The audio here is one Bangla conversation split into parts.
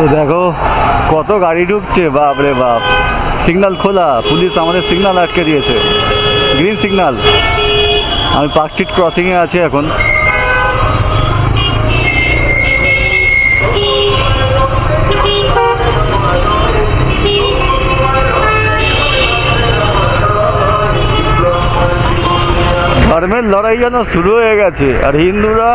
তো দেখো কত গাড়ি ঢুকছে, বাপ রে বাপ। সিগন্যাল খোলা, পুলিশ আমাদের সিগন্যাল আটকে দিয়েছে, গ্রিন সিগন্যাল। আমি পার্ক স্ট্রিট ক্রসিংয়ে আছি এখন। ধর্মের লড়াই যেন শুরু হয়ে গেছে, আর হিন্দুরা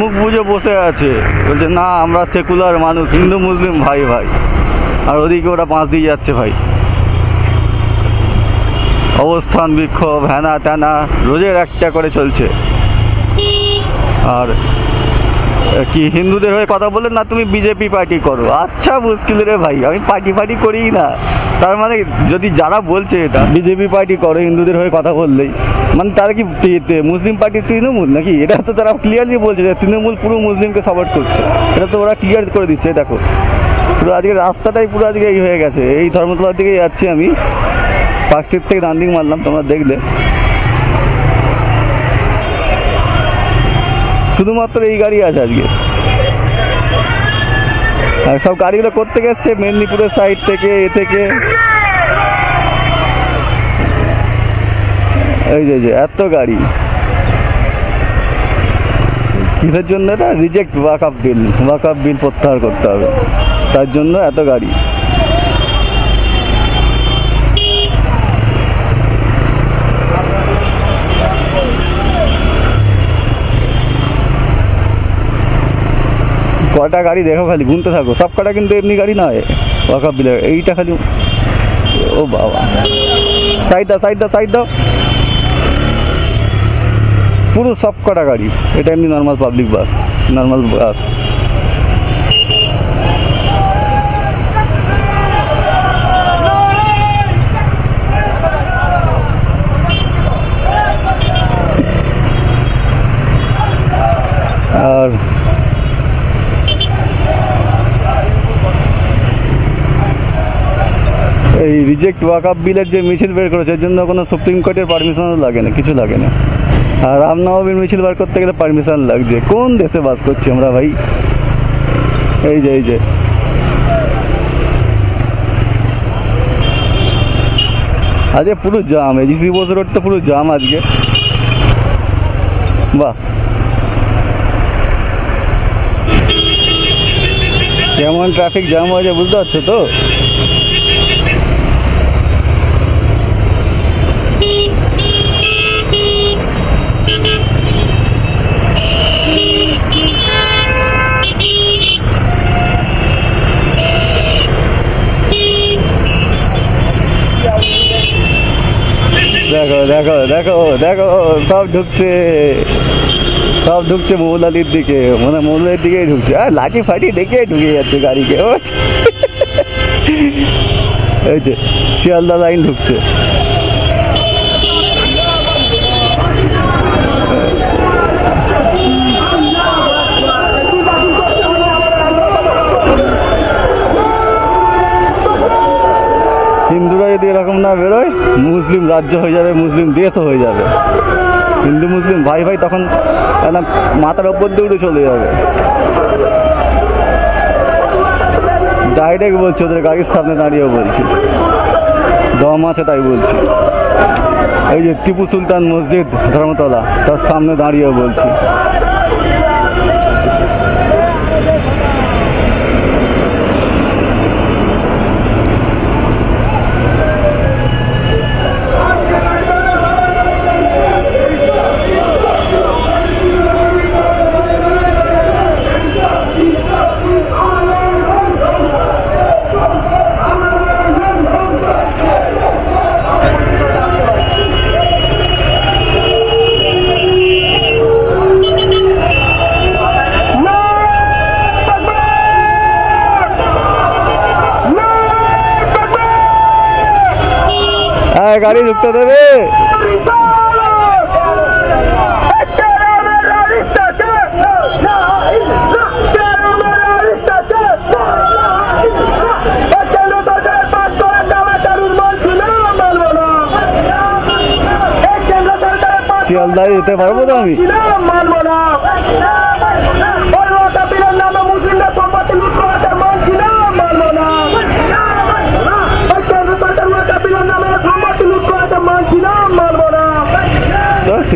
মুখ বুজে বসে আছে, বলছে না আমরা সেকুলার মানুষ, হিন্দু মুসলিম ভাই ভাই। আর ওদিকে ওরা পাঁচ দিয়ে যাচ্ছে ভাই। অবস্থান বিক্ষোভ হ্যানা ত্যানা রোজের একটা করে চলছে। আর কি হিন্দুদের হয়ে কথা বললেন না, তুমি বিজেপি পার্টি করো। আচ্ছা মুশকিল রে ভাই, আমি পার্টি করিই না। তার মানে যদি যারা বলছে এটা বিজেপি পার্টি করো হিন্দুদের হয়ে কথা বললেই, মানে তারা কি মুসলিম পার্টির তৃণমূল নাকি? এটা তো তারা ক্লিয়ারলি বলছে যে তৃণমূল পুরো মুসলিমকে সাপোর্ট করছে। এটা তো ওরা ক্লিয়ার করে দিচ্ছে। দেখো পুরো আজকে রাস্তাটাই পুরো আজকে এই হয়ে গেছে। এই ধর্মতলার দিকে যাচ্ছি আমি, পার্ক স্ট্রিট থেকে ডান দিক মারলাম, তোমরা দেখলে। শুধুমাত্র এই গাড়ি আছে আজকে, আর সব গাড়িগুলো করতে গেছে মেদিনীপুরের সাইড থেকে, এ থেকে। এই যে এত গাড়ি কিসের জন্য? এটা রিজেক্ট ওয়াকআপ বিল প্রত্যাহার করতে হবে, তার জন্য এত গাড়ি। কটা গাড়ি দেখো, খালি গুনতে থাকো। সব কটা কিন্তু এমনি গাড়ি নয়, ওয়াকআপ বিলের। এইটা খালি, ও বাবা, সাইড দাও। পুরো সব কটা গাড়ি। এটা এমনি normal public bus, normal bus. আর এই রিজেক্ট ওয়াকআপ বিলের যে মিছিল বের করেছে, এর জন্য কোনো সুপ্রিম কোর্টের পারমিশনও লাগে না, কিছু লাগে না। আর রামনবমীর মিছিল বার করতে গেলে পারমিশন লাগছে। কোন দেশে বাস করছি আমরা ভাই? এই যে আজকে পুরো জাম, এই জিসি বোস রোড তো পুরো জাম আজকে। বাহ, কেমন ট্রাফিক জ্যাম হয়েছে বুঝতে পারছো তো? দেখো সব ঢুকছে মৌলালির দিকে, মানে মৌলালির দিকেই ঢুকছে। আর লাঠি ফাটি দেখে ঢুকে যাচ্ছে গাড়িকে। এই যে শিয়ালদা লাইন ঢুকছে। হিন্দুরা যদি এরকম না বেরোয়, মুসলিম রাজ্য হয়ে যাবে, মুসলিম দেশও হয়ে যাবে। হিন্দু মুসলিম ভাই ভাই তখন মাথার ওপর দিয়ে উঠে চলে যাবে। ডাইরেক্ট বলছি, ওদের গাড়ির সামনে দাঁড়িয়ে বলছি, দম আছে তাই বলছি। এই যে টিপু সুলতান মসজিদ ধর্মতলা, তার সামনে দাঁড়িয়ে বলছি। গাড়ি ঢুকতে দেবে। শিয়ালদায় যেতে পারবো তো আমি? মানবো না।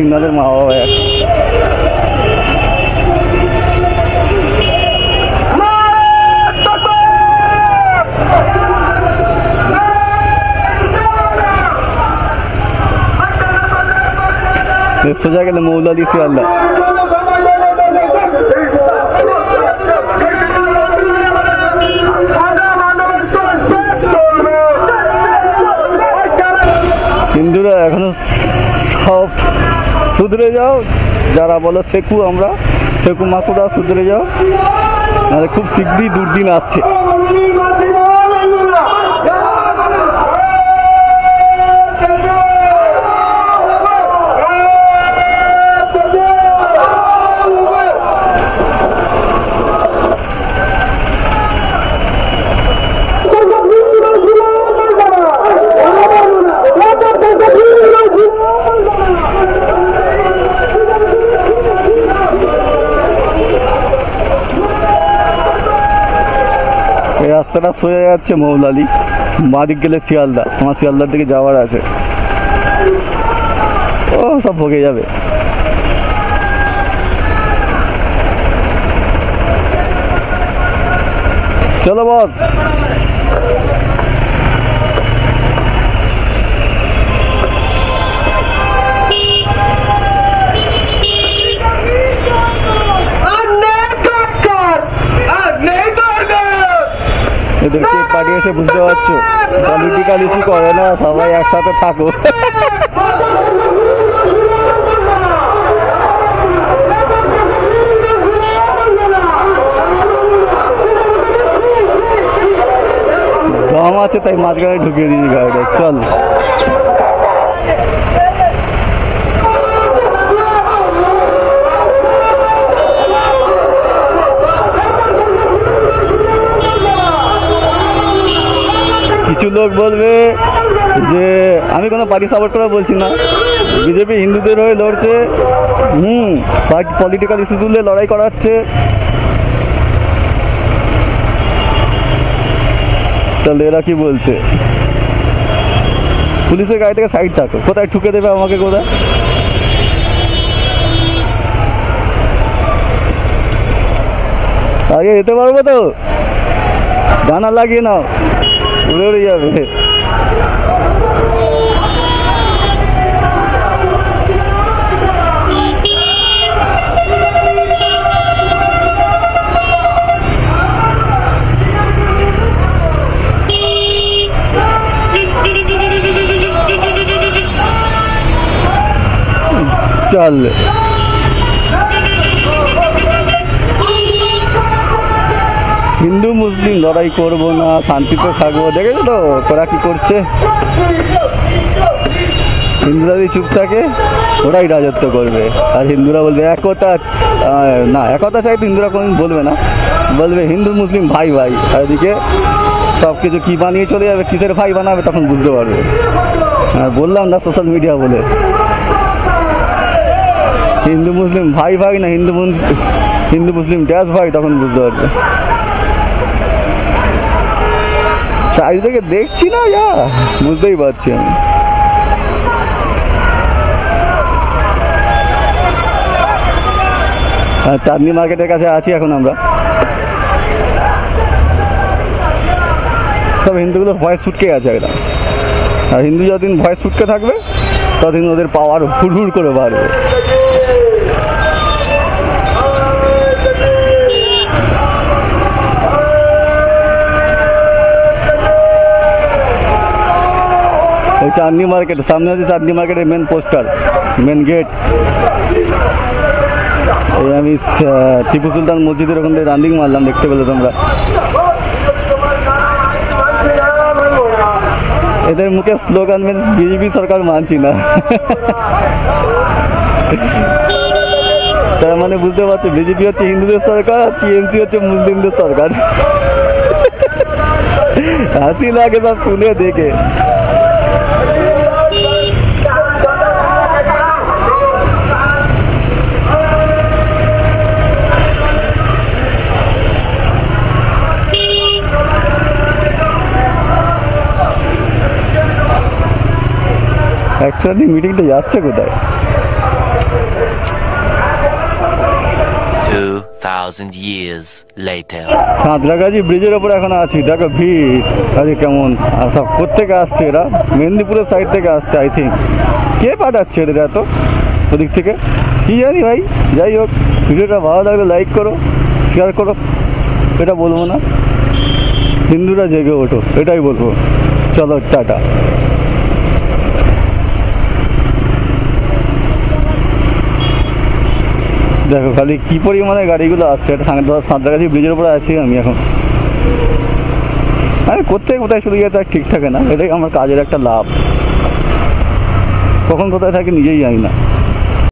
সিগন্যালের মা বাবা এক। সোজা গেলে মৌলালি শিয়ালদা। হিন্দুরা এখনো সব শুধরে যাও, যারা বলো সেকু, আমরা সেকু মাকুরা শুধরে যাও, নাহলে খুব শীঘ্রই দুর্দিন আসছে। এই রাস্তাটা সোজা যাচ্ছে মৌলালি, বাঁদিক গেলে শিয়ালদা। আমার শিয়ালদার দিকে যাওয়ার আছে, ও সব ভোগে যাবে। চলো বস। এদেরকে পাঠিয়েছে বুঝতে পারছো, পলিটিক্যাল ইস্যু করে না, সবাই একসাথে থাকো। দম আছে তাই মাঝখানে ঢুকিয়ে দিয়েছি গাড়িটা। চল কিছু লোক বলবে যে আমি কোনো পার্টি সাপোর্ট করে বলছি না, বিজেপি হিন্দুদের হয়ে লড়ছে, পলিটিক্যাল ইস্যু তুলে লড়াই করাচ্ছে। তাহলে এরা কি বলছে? পুলিশের গাড়ি থেকে সাইড থাকো, কোথায় ঠুকে দেবে আমাকে, কোথায়? আগে যেতে পারবো তো, গানা লাগিয়ে নাও, উড়ে উড়ে যাবে। চল হিন্দু মুসলিম লড়াই করবো না, শান্তিতে থাকবো। দেখেছো তো ওরা কি করছে? হিন্দুরা যদি চুপ থাকে ওরাই রাজত্ব করবে, আর হিন্দুরা বলবে একতা। না, একতা চাই তো হিন্দুরা কোনদিন বলবে না, বলবে হিন্দু মুসলিম ভাই ভাই। আর এদিকে সব কিছু কি বানিয়ে চলে যাবে, কিসের ভাই বানাবে তখন বুঝতে পারবে। আর বললাম না সোশ্যাল মিডিয়া বলে, হিন্দু মুসলিম ভাই ভাই না হিন্দু মুসলিম ড্যাশ ভাই, তখন বুঝতে পারবে। চারিদিকে দেখছি না, যা বুঝতেই পারছি আমি। চাঁদনি মার্কেটের কাছে আছি এখন আমরা। সব হিন্দুগুলো ভয় ছুটকে গেছে একদম, আর হিন্দু যতদিন ভয় ছুটকে থাকবে ততদিন ওদের পাওয়ার হুড় করে বাড়বে। চাঁদনি মার্কেট সামনে আছে, চাঁদনি মার্কেটের মেন পোস্টার, মেন গেট। এই আমি টিপু সুলতান মসজিদের ওখান থেকে রানিং মারলাম, দেখতে পেলে তোমরা। এদের মুখে স্লোগান মেন বিজেপি সরকার মানছি না। তার মানে বুঝতে পারছো বিজেপি হচ্ছে হিন্দুদের সরকার, আর টিএমসি হচ্ছে মুসলিমদের সরকার। হাসি লাগে সব শুনে দেখে। অ্যাকচুয়ালি মিটিংটা যাচ্ছে কোথায়? 2,000 years later. সাঁতরাগাছি ব্রিজের ওপর এখন আছি, দেখো ভিড় আজ কেমন। আর সব কোথেকে আসছে এরা? মেদিনীপুরের সাইড থেকে আসছে আই থিঙ্ক। কে পাঠাচ্ছে এদের এত ওদিক থেকে কি জানি ভাই। যাই হোক, ভিডিওটা ভালো লাগলে লাইক করো, শেয়ার করো, এটা বলবো না। হিন্দুরা জেগে ওঠো, এটাই বলবো। চলো টাটা। দেখো খালি কি পরিমাণে গাড়িগুলো আসছে। এটা সাঁতরাগাছি ব্রিজের উপরে আছি আমি এখন। আমি কোথায় কোথায় চলে যেতে আর ঠিক থাকে না, এটাই আমার কাজের একটা লাভ। কখন কোথায় থাকি নিজেই জানি না।